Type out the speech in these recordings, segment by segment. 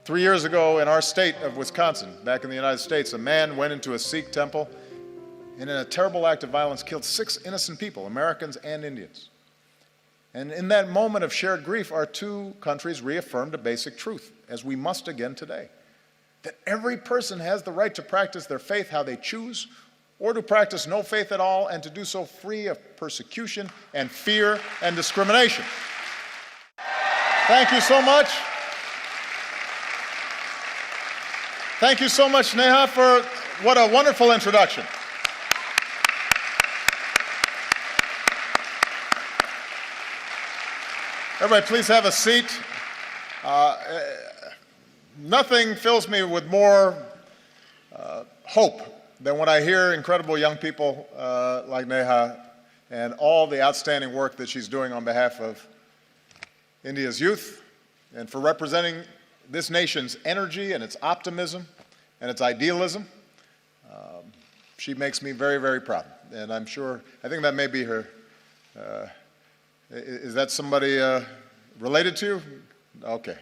3 years ago in our state of Wisconsin, back in the United States, a man went into a Sikh temple and in a terrible act of violence killed 6 innocent people, Americans and Indians. And in that moment of shared grief, our two countries reaffirmed a basic truth, as we must again today, that every person has the right to practice their faith how they choose, or to practice no faith at all, and to do so free of persecution and fear and discrimination. Thank you so much. Thank you so much, Neha, for what a wonderful introduction. Everybody, please have a seat. Nothing fills me with more hope than when I hear incredible young people like Neha and all the outstanding work that she's doing on behalf of India's youth and for representing this nation's energy and its optimism and its idealism. She makes me very, very proud. And I'm sure, I think that may be her. Is that somebody related to you? Okay,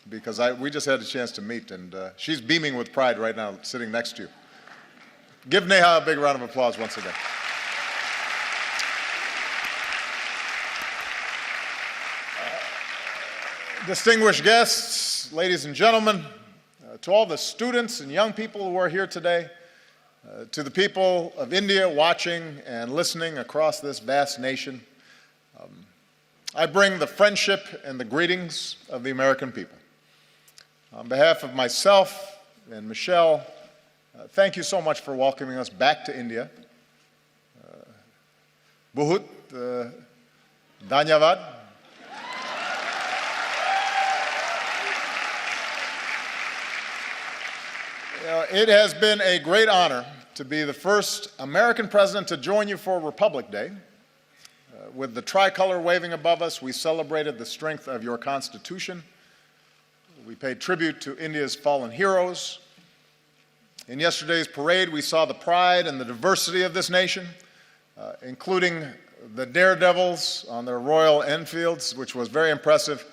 because we just had a chance to meet, and she's beaming with pride right now, sitting next to you. Give Neha a big round of applause once again. Distinguished guests, ladies and gentlemen, to all the students and young people who are here today, to the people of India watching and listening across this vast nation, I bring the friendship and the greetings of the American people. On behalf of myself and Michelle, thank you so much for welcoming us back to India. Bahut dhanyavad. It has been a great honor to be the first American president to join you for Republic Day. With the tricolor waving above us, we celebrated the strength of your Constitution. We paid tribute to India's fallen heroes. In yesterday's parade, we saw the pride and the diversity of this nation, including the daredevils on their Royal Enfields, which was very impressive.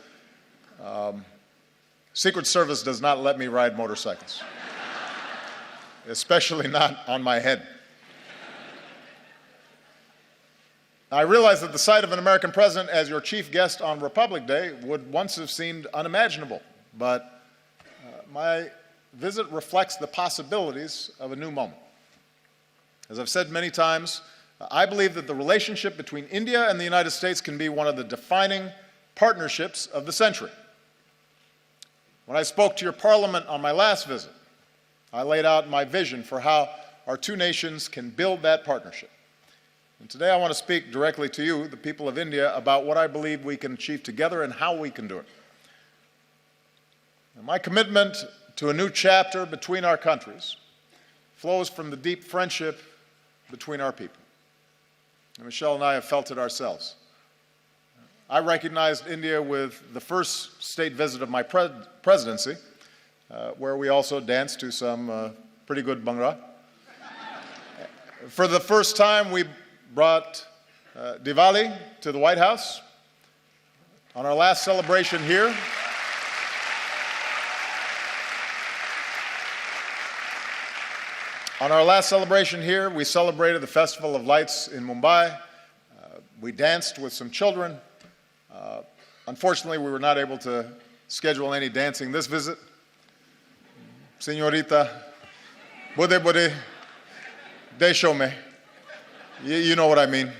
Secret Service does not let me ride motorcycles, especially not on my head. I realize that the sight of an American president as your chief guest on Republic Day would once have seemed unimaginable, but my visit reflects the possibilities of a new moment. As I've said many times, I believe that the relationship between India and the United States can be one of the defining partnerships of the century. When I spoke to your parliament on my last visit, I laid out my vision for how our two nations can build that partnership. And today I want to speak directly to you, the people of India, about what I believe we can achieve together and how we can do it. And my commitment to a new chapter between our countries flows from the deep friendship between our people. And Michelle and I have felt it ourselves. I recognized India with the first state visit of my presidency, where we also danced to some pretty good Bhangra. For the first time, we brought Diwali to the White House. On our last celebration here, we celebrated the Festival of Lights in Mumbai. We danced with some children. Unfortunately, we were not able to schedule any dancing this visit. Señorita, bude, desho me. You know what I mean.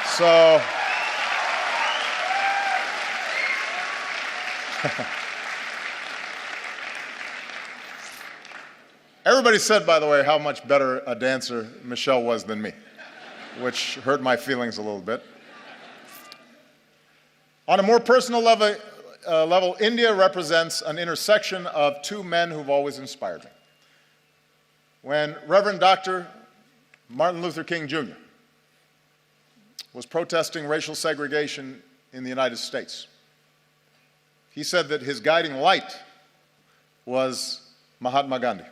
So, everybody said, by the way, how much better a dancer Michelle was than me, which hurt my feelings a little bit. On a more personal level, India represents an intersection of two men who've always inspired me. When Reverend Dr. Martin Luther King Jr. was protesting racial segregation in the United States, he said that his guiding light was Mahatma Gandhi.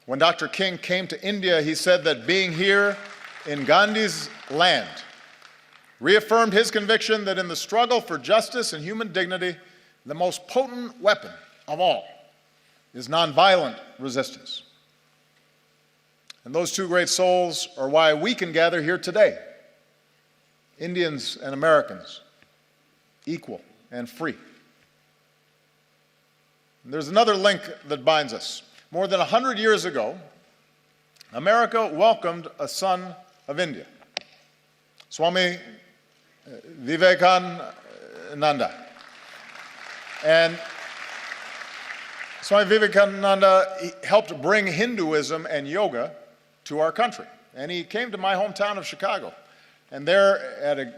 When Dr. King came to India, he said that being here in Gandhi's land reaffirmed his conviction that in the struggle for justice and human dignity, the most potent weapon of all is nonviolent resistance. And those two great souls are why we can gather here today, Indians and Americans, equal and free. And there's another link that binds us. More than 100 years ago, America welcomed a son of India, Swami Vivekananda. And Swami Vivekananda helped bring Hinduism and yoga to our country. And he came to my hometown of Chicago. And there, at a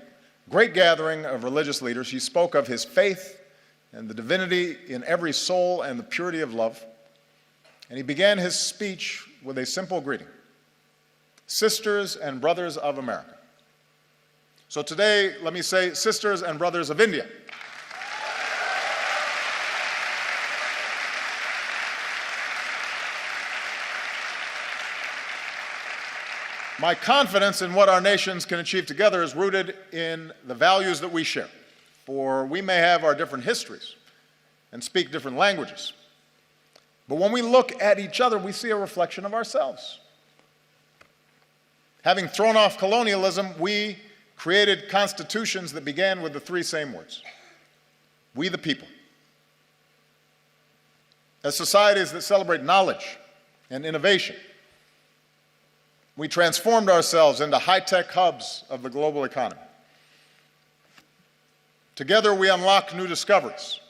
great gathering of religious leaders, he spoke of his faith and the divinity in every soul and the purity of love. And he began his speech with a simple greeting: sisters and brothers of America. So today, let me say, sisters and brothers of India. My confidence in what our nations can achieve together is rooted in the values that we share. For we may have our different histories and speak different languages, but when we look at each other, we see a reflection of ourselves. Having thrown off colonialism, we created constitutions that began with the three same words: we the people. As societies that celebrate knowledge and innovation, we transformed ourselves into high-tech hubs of the global economy. Together, we unlocked new discoveries,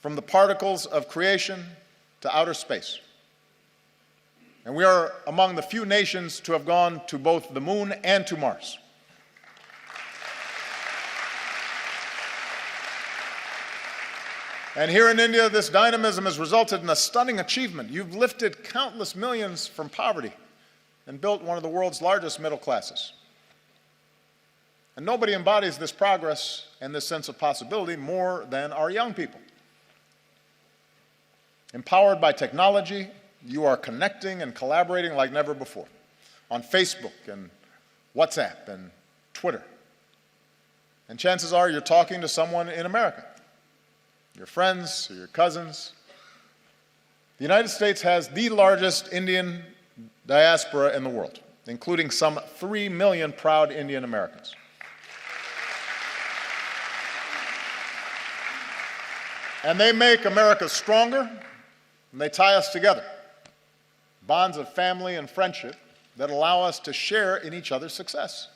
from the particles of creation to outer space. And we are among the few nations to have gone to both the moon and to Mars. And here in India, this dynamism has resulted in a stunning achievement. You've lifted countless millions from poverty and built one of the world's largest middle classes. And nobody embodies this progress and this sense of possibility more than our young people. Empowered by technology, you are connecting and collaborating like never before on Facebook and WhatsApp and Twitter. And chances are you're talking to someone in America, your friends or your cousins. The United States has the largest Indian diaspora in the world, including some 3 million proud Indian Americans. And they make America stronger, and they tie us together. Bonds of family and friendship that allow us to share in each other's success.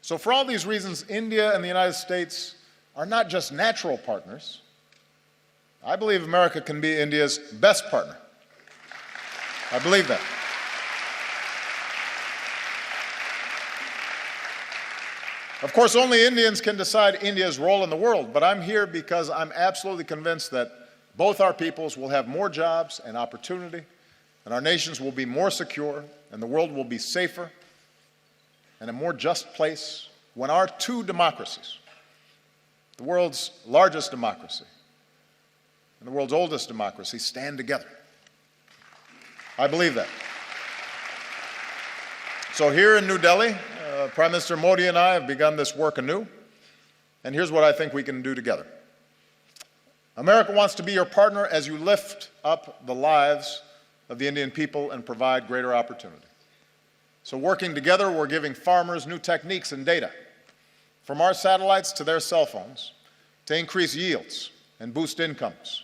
So for all these reasons, India and the United States are not just natural partners. I believe America can be India's best partner. I believe that. Of course, only Indians can decide India's role in the world, but I'm here because I'm absolutely convinced that both our peoples will have more jobs and opportunity, and our nations will be more secure, and the world will be safer and a more just place when our two democracies, the world's largest democracy and the world's oldest democracy, stand together. I believe that. So here in New Delhi, Prime Minister Modi and I have begun this work anew, and here's what I think we can do together. America wants to be your partner as you lift up the lives of the Indian people and provide greater opportunity. So working together, we're giving farmers new techniques and data, from our satellites to their cell phones, to increase yields and boost incomes.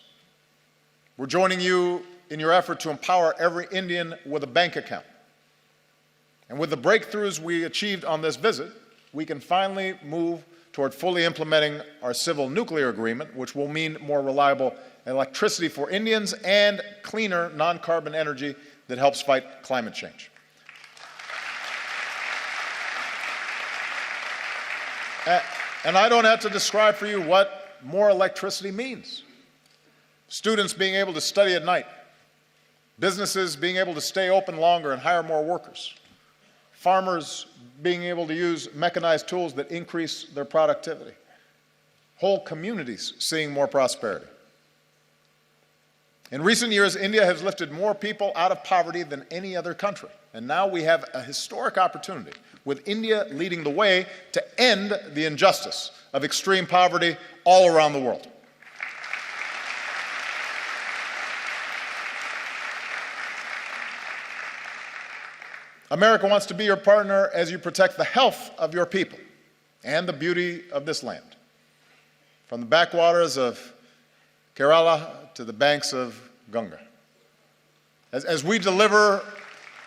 We're joining you in your effort to empower every Indian with a bank account. And with the breakthroughs we achieved on this visit, we can finally move toward fully implementing our civil nuclear agreement, which will mean more reliable electricity for Indians and cleaner non-carbon energy that helps fight climate change. And I don't have to describe for you what more electricity means. Students being able to study at night, businesses being able to stay open longer and hire more workers, farmers being able to use mechanized tools that increase their productivity, whole communities seeing more prosperity. In recent years, India has lifted more people out of poverty than any other country. And now we have a historic opportunity, with India leading the way, to end the injustice of extreme poverty all around the world. America wants to be your partner as you protect the health of your people and the beauty of this land, from the backwaters of Kerala to the banks of Ganga. As we deliver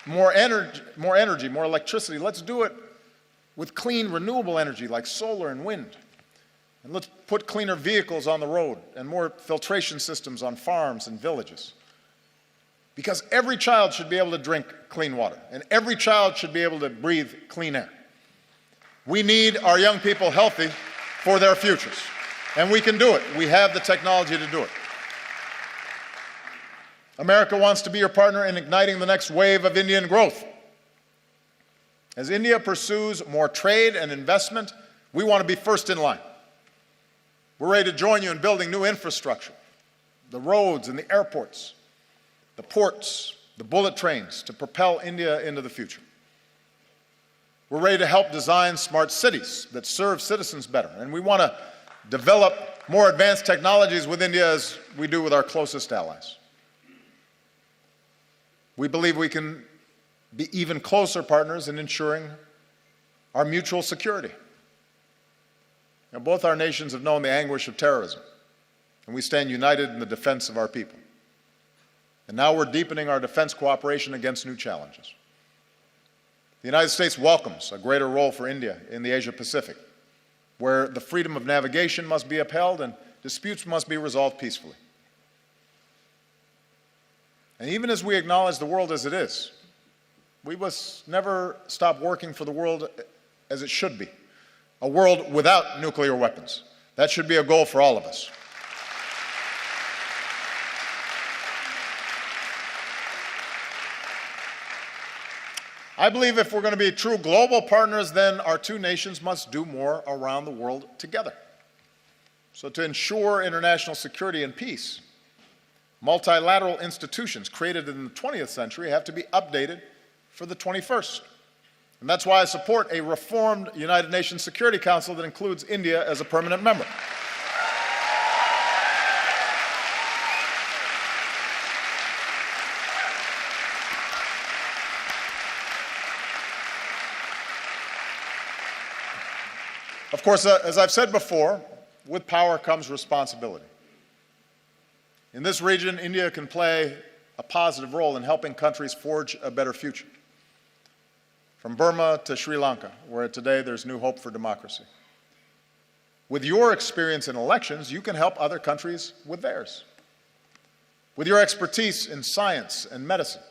more energy, more electricity, let's do it with clean, renewable energy like solar and wind. And let's put cleaner vehicles on the road and more filtration systems on farms and villages. Because every child should be able to drink clean water, and every child should be able to breathe clean air. We need our young people healthy for their futures, and we can do it. We have the technology to do it. America wants to be your partner in igniting the next wave of Indian growth. As India pursues more trade and investment, we want to be first in line. We're ready to join you in building new infrastructure, the roads and the airports, the ports, the bullet trains to propel India into the future. We're ready to help design smart cities that serve citizens better, and we want to develop more advanced technologies with India as we do with our closest allies. We believe we can be even closer partners in ensuring our mutual security. Now, both our nations have known the anguish of terrorism, and we stand united in the defense of our people. And now we're deepening our defense cooperation against new challenges. The United States welcomes a greater role for India in the Asia-Pacific, where the freedom of navigation must be upheld and disputes must be resolved peacefully. And even as we acknowledge the world as it is, we must never stop working for the world as it should be, a world without nuclear weapons. That should be a goal for all of us. I believe if we're going to be true global partners, then our two nations must do more around the world together. So to ensure international security and peace, multilateral institutions created in the 20th century have to be updated for the 21st. And that's why I support a reformed United Nations Security Council that includes India as a permanent member. Of course, as I've said before, with power comes responsibility. In this region, India can play a positive role in helping countries forge a better future. From Burma to Sri Lanka, where today there's new hope for democracy. With your experience in elections, you can help other countries with theirs. With your expertise in science and medicine,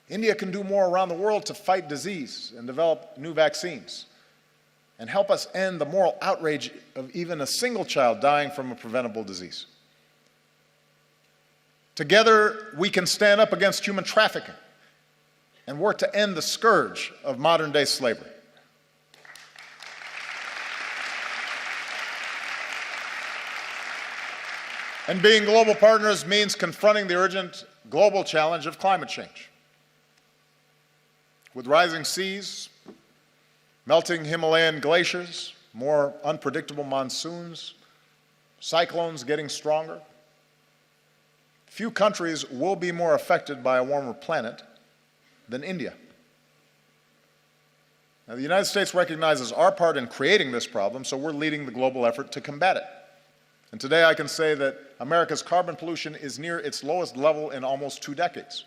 India can do more around the world to fight disease and develop new vaccines, and help us end the moral outrage of even a single child dying from a preventable disease. Together, we can stand up against human trafficking and work to end the scourge of modern-day slavery. And being global partners means confronting the urgent global challenge of climate change. With rising seas, melting Himalayan glaciers, more unpredictable monsoons, cyclones getting stronger, few countries will be more affected by a warmer planet than India. Now, the United States recognizes our part in creating this problem, so we're leading the global effort to combat it. And today I can say that America's carbon pollution is near its lowest level in almost 2 decades.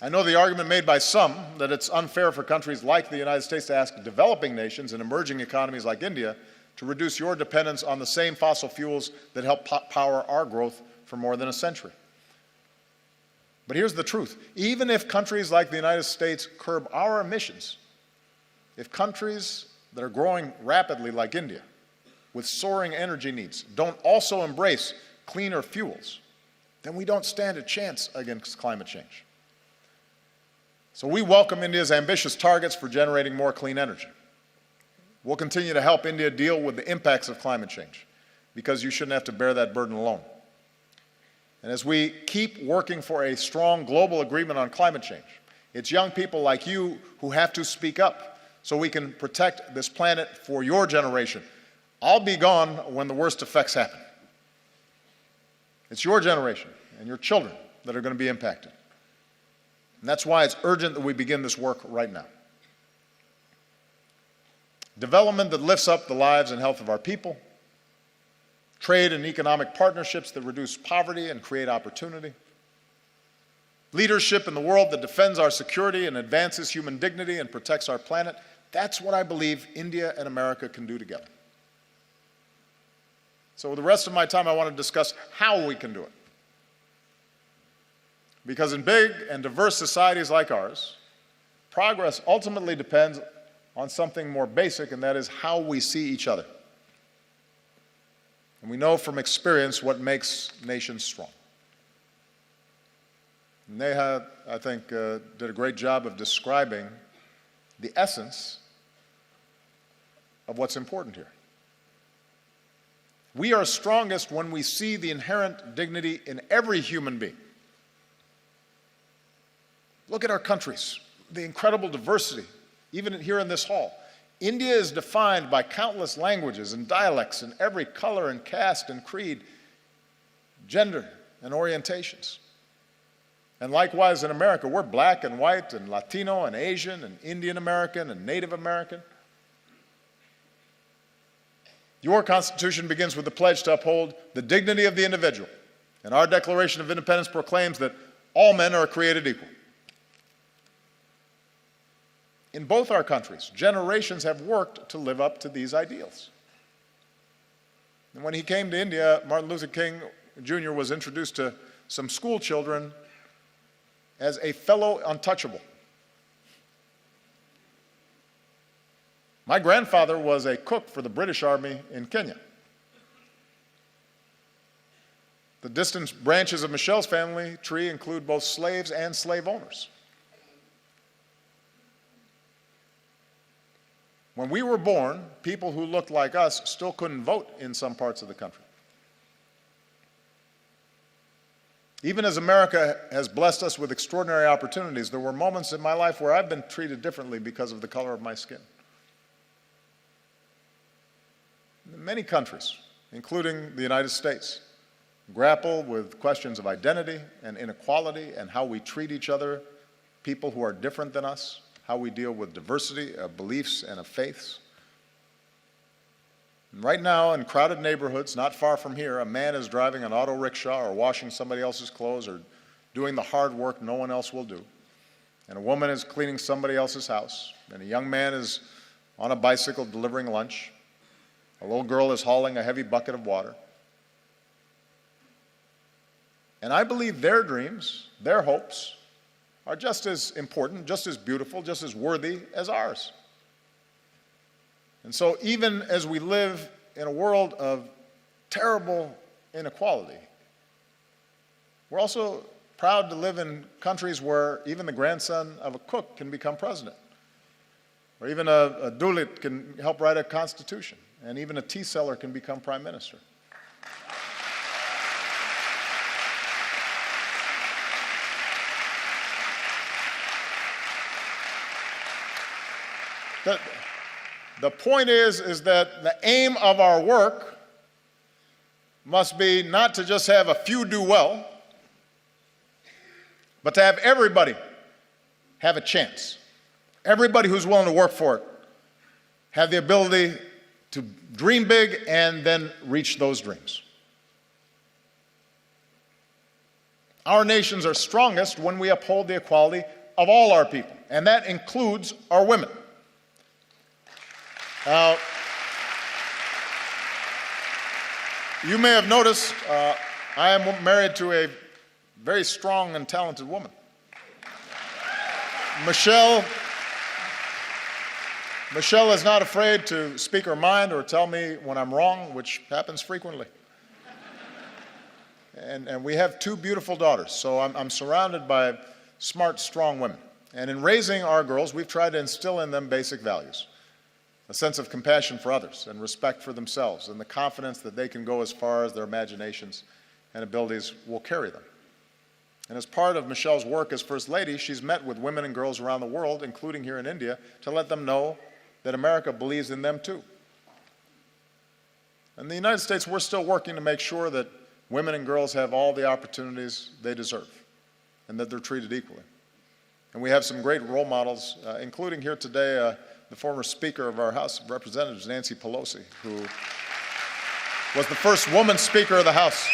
I know the argument made by some that it's unfair for countries like the United States to ask developing nations and emerging economies like India to reduce your dependence on the same fossil fuels that help power our growth for more than a century. But here's the truth. Even if countries like the United States curb our emissions, if countries that are growing rapidly like India, with soaring energy needs, don't also embrace cleaner fuels, then we don't stand a chance against climate change. So we welcome India's ambitious targets for generating more clean energy. We'll continue to help India deal with the impacts of climate change, because you shouldn't have to bear that burden alone. And as we keep working for a strong global agreement on climate change, it's young people like you who have to speak up so we can protect this planet for your generation, I'll be gone when the worst effects happen. It's your generation and your children that are going to be impacted. And that's why it's urgent that we begin this work right now. Development that lifts up the lives and health of our people, trade and economic partnerships that reduce poverty and create opportunity, leadership in the world that defends our security and advances human dignity and protects our planet. That's what I believe India and America can do together. So with the rest of my time, I want to discuss how we can do it. Because in big and diverse societies like ours, progress ultimately depends on something more basic, and that is how we see each other. And we know from experience what makes nations strong. Neha, I think, did a great job of describing the essence of what's important here. We are strongest when we see the inherent dignity in every human being. Look at our countries, the incredible diversity, even here in this hall. India is defined by countless languages and dialects in every color and caste and creed, gender and orientations. And likewise in America, we're black and white and Latino and Asian and Indian American and Native American. Your Constitution begins with the pledge to uphold the dignity of the individual. And our Declaration of Independence proclaims that all men are created equal. In both our countries, generations have worked to live up to these ideals. And when he came to India, Martin Luther King Jr. was introduced to some school children as a fellow untouchable. My grandfather was a cook for the British Army in Kenya. The distant branches of Michelle's family tree include both slaves and slave owners. When we were born, people who looked like us still couldn't vote in some parts of the country. Even as America has blessed us with extraordinary opportunities, there were moments in my life where I've been treated differently because of the color of my skin. Many countries, including the United States, grapple with questions of identity and inequality and how we treat each other, people who are different than us, how we deal with diversity of beliefs and of faiths. And right now, in crowded neighborhoods not far from here, a man is driving an auto rickshaw or washing somebody else's clothes or doing the hard work no one else will do. And a woman is cleaning somebody else's house. And a young man is on a bicycle delivering lunch. A little girl is hauling a heavy bucket of water. And I believe their dreams, their hopes, are just as important, just as beautiful, just as worthy as ours. And so even as we live in a world of terrible inequality, we're also proud to live in countries where even the grandson of a cook can become president, or even a Dalit can help write a constitution, and even a tea seller can become prime minister. The point is that the aim of our work must be not to just have a few do well, but to have everybody have a chance. Everybody who's willing to work for it have the ability to dream big and then reach those dreams. Our nations are strongest when we uphold the equality of all our people, and that includes our women. Now, you may have noticed I am married to a very strong and talented woman. Michelle is not afraid to speak her mind or tell me when I'm wrong, which happens frequently. And we have two beautiful daughters, so I'm surrounded by smart, strong women. And in raising our girls, we've tried to instill in them basic values. A sense of compassion for others and respect for themselves and the confidence that they can go as far as their imaginations and abilities will carry them. And as part of Michelle's work as First Lady, she's met with women and girls around the world, including here in India, to let them know that America believes in them too. In the United States, we're still working to make sure that women and girls have all the opportunities they deserve and that they're treated equally. And we have some great role models, including here today the former Speaker of our House of Representatives, Nancy Pelosi, who was the first woman Speaker of the House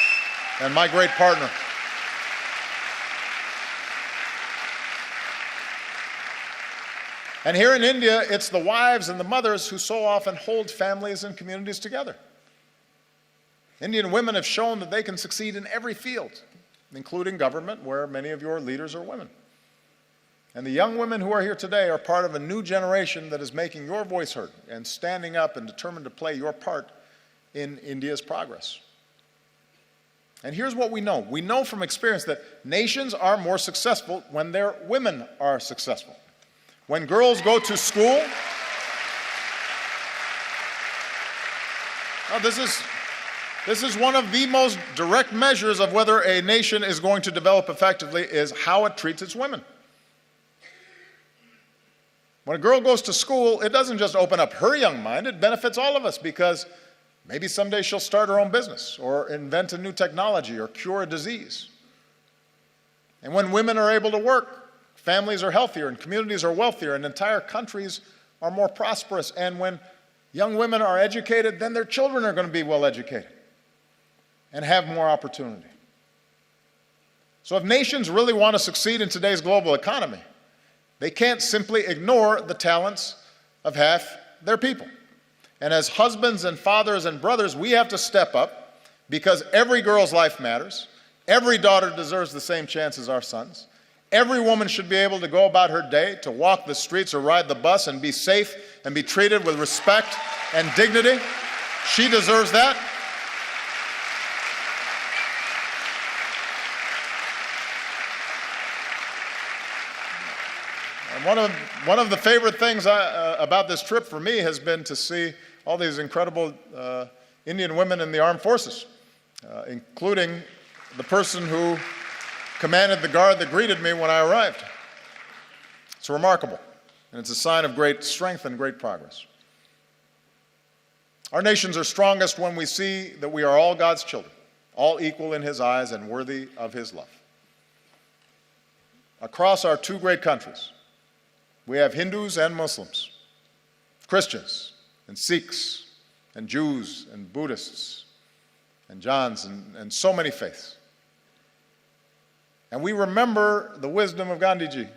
and my great partner. And here in India, it's the wives and the mothers who so often hold families and communities together. Indian women have shown that they can succeed in every field, including government, where many of your leaders are women. And the young women who are here today are part of a new generation that is making your voice heard and standing up and determined to play your part in India's progress. And here's what we know. We know from experience that nations are more successful when their women are successful. When girls go to school, this is one of the most direct measures of whether a nation is going to develop effectively, is how it treats its women. When a girl goes to school, it doesn't just open up her young mind, it benefits all of us, because maybe someday she'll start her own business or invent a new technology or cure a disease. And when women are able to work, families are healthier and communities are wealthier and entire countries are more prosperous. And when young women are educated, then their children are going to be well educated and have more opportunity. So if nations really want to succeed in today's global economy, they can't simply ignore the talents of half their people. And as husbands and fathers and brothers, we have to step up, because every girl's life matters. Every daughter deserves the same chance as our sons. Every woman should be able to go about her day, to walk the streets or ride the bus and be safe and be treated with respect and dignity. She deserves that. And one of the favorite things about this trip for me has been to see all these incredible Indian women in the armed forces, including the person who commanded the guard that greeted me when I arrived. It's remarkable, and it's a sign of great strength and great progress. Our nations are strongest when we see that we are all God's children, all equal in His eyes and worthy of His love. Across our two great countries, we have Hindus and Muslims, Christians and Sikhs and Jews and Buddhists and Jains and so many faiths. And we remember the wisdom of Gandhiji,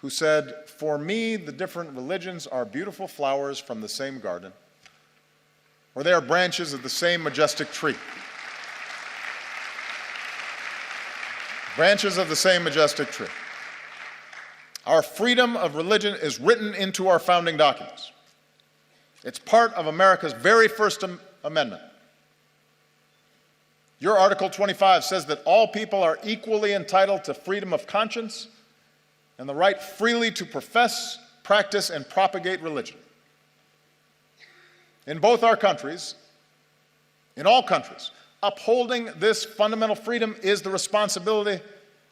who said, "For me, the different religions are beautiful flowers from the same garden, or they are branches of the same majestic tree." Branches of the same majestic tree. Our freedom of religion is written into our founding documents. It's part of America's very first amendment. Your Article 25 says that all people are equally entitled to freedom of conscience and the right freely to profess, practice, and propagate religion. In both our countries, in all countries, upholding this fundamental freedom is the responsibility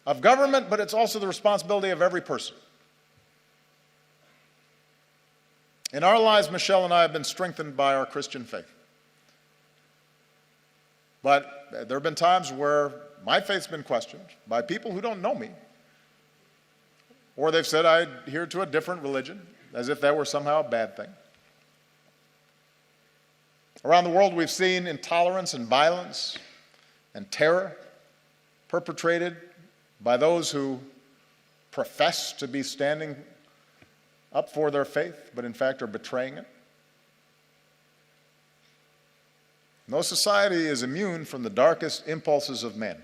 of government, but it's also the responsibility of every person. In our lives, Michelle and I have been strengthened by our Christian faith. But there have been times where my faith's been questioned by people who don't know me. Or they've said I adhere to a different religion, as if that were somehow a bad thing. Around the world, we've seen intolerance and violence and terror perpetrated by those who profess to be standing up for their faith, but in fact are betraying it. No society is immune from the darkest impulses of man,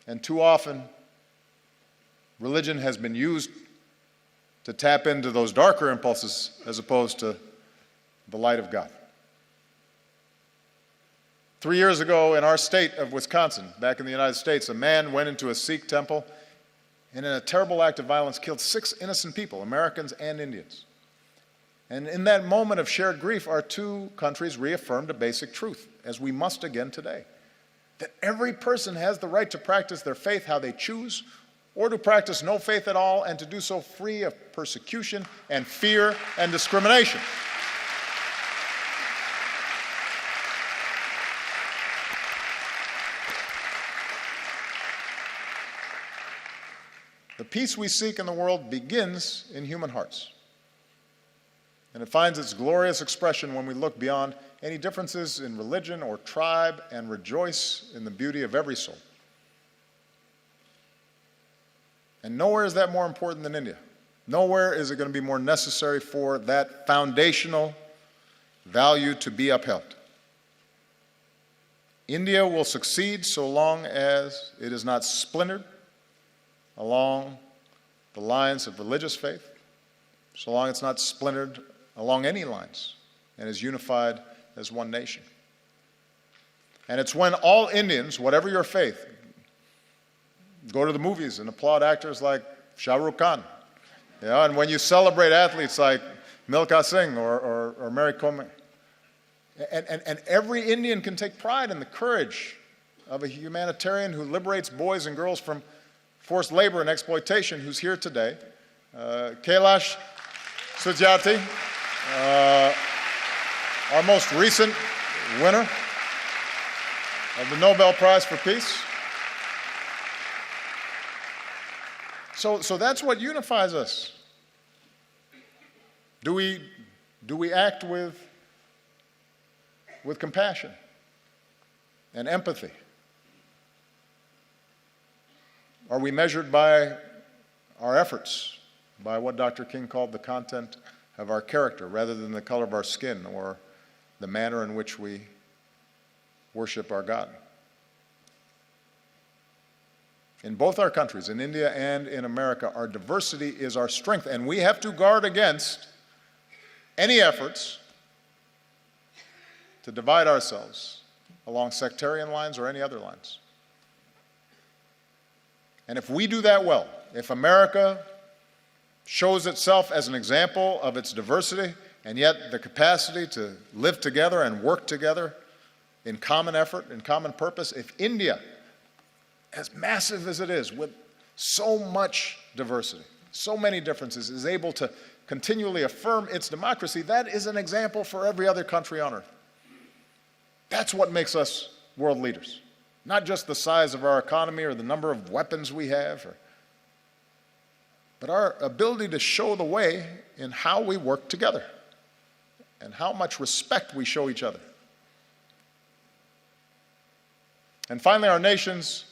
and too often religion has been used to tap into those darker impulses as opposed to the light of God. 3 years ago in our state of Wisconsin, back in the United States, a man went into a Sikh temple and in a terrible act of violence killed 6 innocent people, Americans and Indians. And in that moment of shared grief, our two countries reaffirmed a basic truth, as we must again today, that every person has the right to practice their faith how they choose, or to practice no faith at all, and to do so free of persecution and fear and discrimination. The peace we seek in the world begins in human hearts. And it finds its glorious expression when we look beyond any differences in religion or tribe and rejoice in the beauty of every soul. And nowhere is that more important than India. Nowhere is it going to be more necessary for that foundational value to be upheld. India will succeed so long as it is not splintered along the lines of religious faith, so long it's not splintered along any lines and is unified as one nation. And it's when all Indians, whatever your faith, go to the movies and applaud actors like Shah Rukh Khan, and when you celebrate athletes like Milkha Singh or Mary Kom, and every Indian can take pride in the courage of a humanitarian who liberates boys and girls from forced labor and exploitation, who's here today, Kailash Satyarthi, our most recent winner of the Nobel Prize for Peace. So that's what unifies us. Do we act with compassion and empathy? Are we measured by our efforts, by what Dr. King called the content of our character, rather than the color of our skin or the manner in which we worship our God? In both our countries, in India and in America, our diversity is our strength, and we have to guard against any efforts to divide ourselves along sectarian lines or any other lines. And if we do that well, if America shows itself as an example of its diversity and yet the capacity to live together and work together in common effort, in common purpose, if India, as massive as it is, with so much diversity, so many differences, is able to continually affirm its democracy, that is an example for every other country on earth. That's what makes us world leaders. Not just the size of our economy or the number of weapons we have, but our ability to show the way in how we work together and how much respect we show each other. And finally, our nations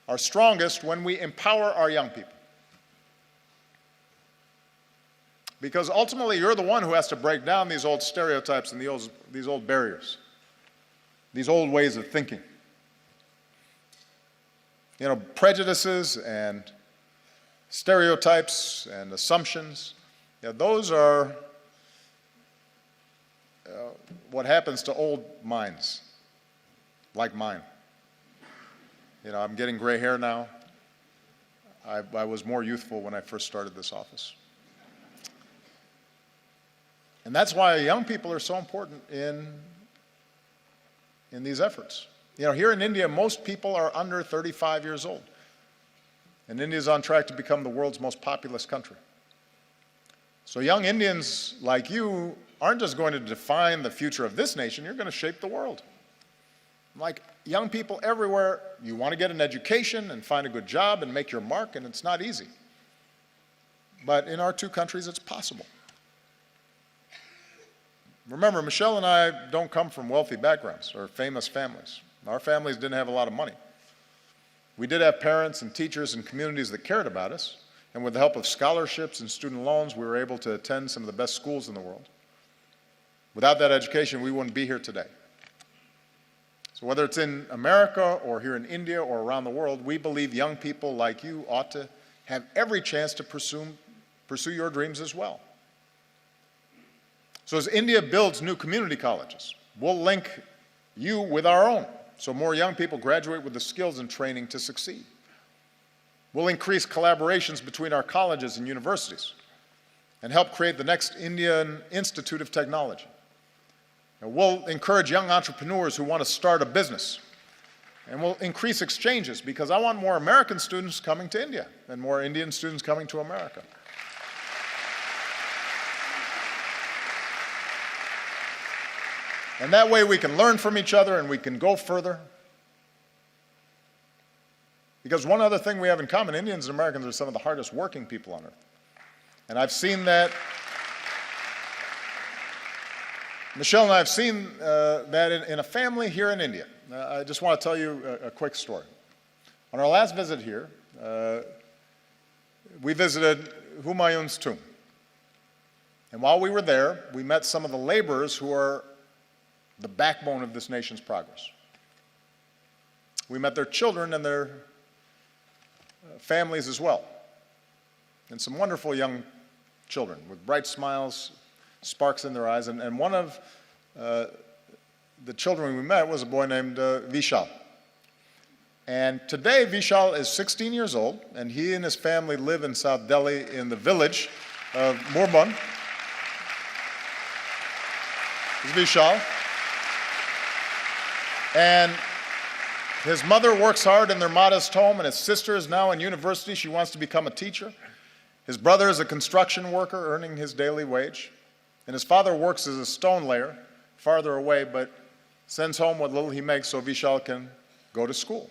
are strongest when we empower our young people. Because ultimately, you're the one who has to break down these old stereotypes and these old barriers, these old ways of thinking. Prejudices and stereotypes and assumptions, those are what happens to old minds like mine. I'm getting gray hair now. I was more youthful when I first started this office. And that's why young people are so important in these efforts. Here in India, most people are under 35 years old. And India is on track to become the world's most populous country. So young Indians like you aren't just going to define the future of this nation, you're going to shape the world. Like young people everywhere, you want to get an education and find a good job and make your mark, and it's not easy. But in our two countries, it's possible. Remember, Michelle and I don't come from wealthy backgrounds or famous families. Our families didn't have a lot of money. We did have parents and teachers and communities that cared about us, and with the help of scholarships and student loans, we were able to attend some of the best schools in the world. Without that education, we wouldn't be here today. So whether it's in America or here in India or around the world, we believe young people like you ought to have every chance to pursue your dreams as well. So as India builds new community colleges, we'll link you with our own, so more young people graduate with the skills and training to succeed. We'll increase collaborations between our colleges and universities and help create the next Indian Institute of Technology. And we'll encourage young entrepreneurs who want to start a business. And we'll increase exchanges because I want more American students coming to India and more Indian students coming to America. And that way we can learn from each other and we can go further. Because one other thing we have in common, Indians and Americans are some of the hardest working people on earth. And I've seen that, Michelle and I have seen that in a family here in India. I just want to tell you a quick story. On our last visit here, we visited Humayun's tomb. And while we were there, we met some of the laborers who are the backbone of this nation's progress. We met their children and their families as well. And some wonderful young children with bright smiles, sparks in their eyes. And one of the children we met was a boy named Vishal. And today, Vishal is 16 years old, and he and his family live in South Delhi in the village of Murband. This is Vishal. And his mother works hard in their modest home, and his sister is now in university. She wants to become a teacher. His brother is a construction worker earning his daily wage. And his father works as a stone layer farther away, but sends home what little he makes so Vishal can go to school.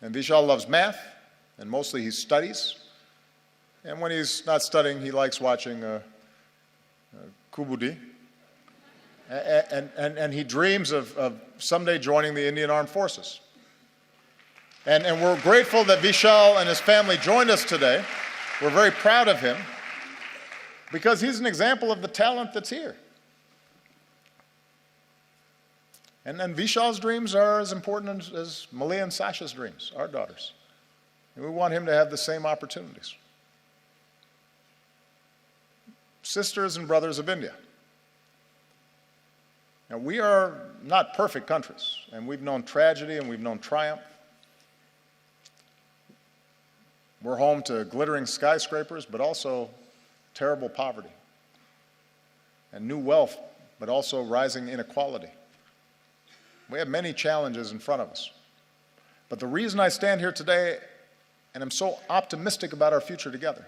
And Vishal loves math, and mostly he studies. And when he's not studying, he likes watching Kubudi. And he dreams of someday joining the Indian Armed Forces. And we're grateful that Vishal and his family joined us today. We're very proud of him because he's an example of the talent that's here. And Vishal's dreams are as important as Malia and Sasha's dreams, our daughters. And we want him to have the same opportunities. Sisters and brothers of India. Now, we are not perfect countries, and we've known tragedy and we've known triumph. We're home to glittering skyscrapers, but also terrible poverty, and new wealth, but also rising inequality. We have many challenges in front of us. But the reason I stand here today, and I'm so optimistic about our future together,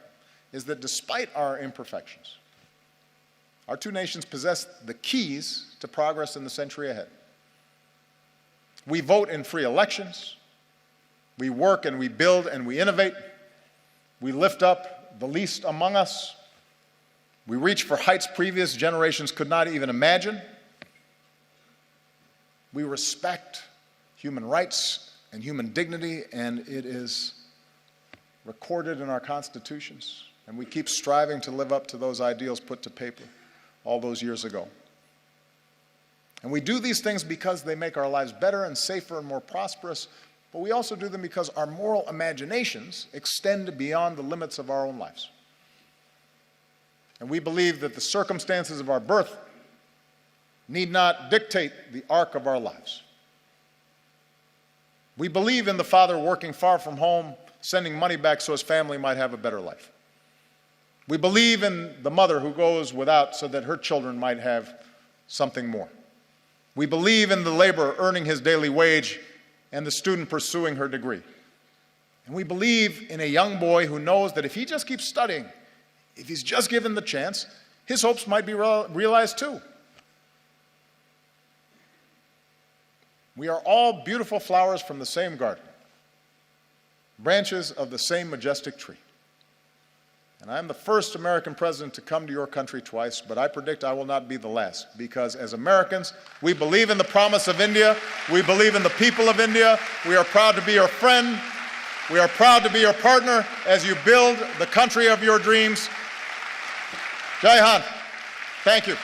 is that despite our imperfections, our two nations possess the keys to progress in the century ahead. We vote in free elections. We work and we build and we innovate. We lift up the least among us. We reach for heights previous generations could not even imagine. We respect human rights and human dignity, and it is recorded in our constitutions. And we keep striving to live up to those ideals put to paper all those years ago. And we do these things because they make our lives better and safer and more prosperous, but we also do them because our moral imaginations extend beyond the limits of our own lives. And we believe that the circumstances of our birth need not dictate the arc of our lives. We believe in the father working far from home, sending money back so his family might have a better life. We believe in the mother who goes without so that her children might have something more. We believe in the laborer earning his daily wage and the student pursuing her degree. And we believe in a young boy who knows that if he just keeps studying, if he's just given the chance, his hopes might be realized too. We are all beautiful flowers from the same garden, branches of the same majestic tree. And I'm the first American president to come to your country twice, but I predict I will not be the last, because as Americans, we believe in the promise of India. We believe in the people of India. We are proud to be your friend. We are proud to be your partner as you build the country of your dreams. Jai Hind. Thank you.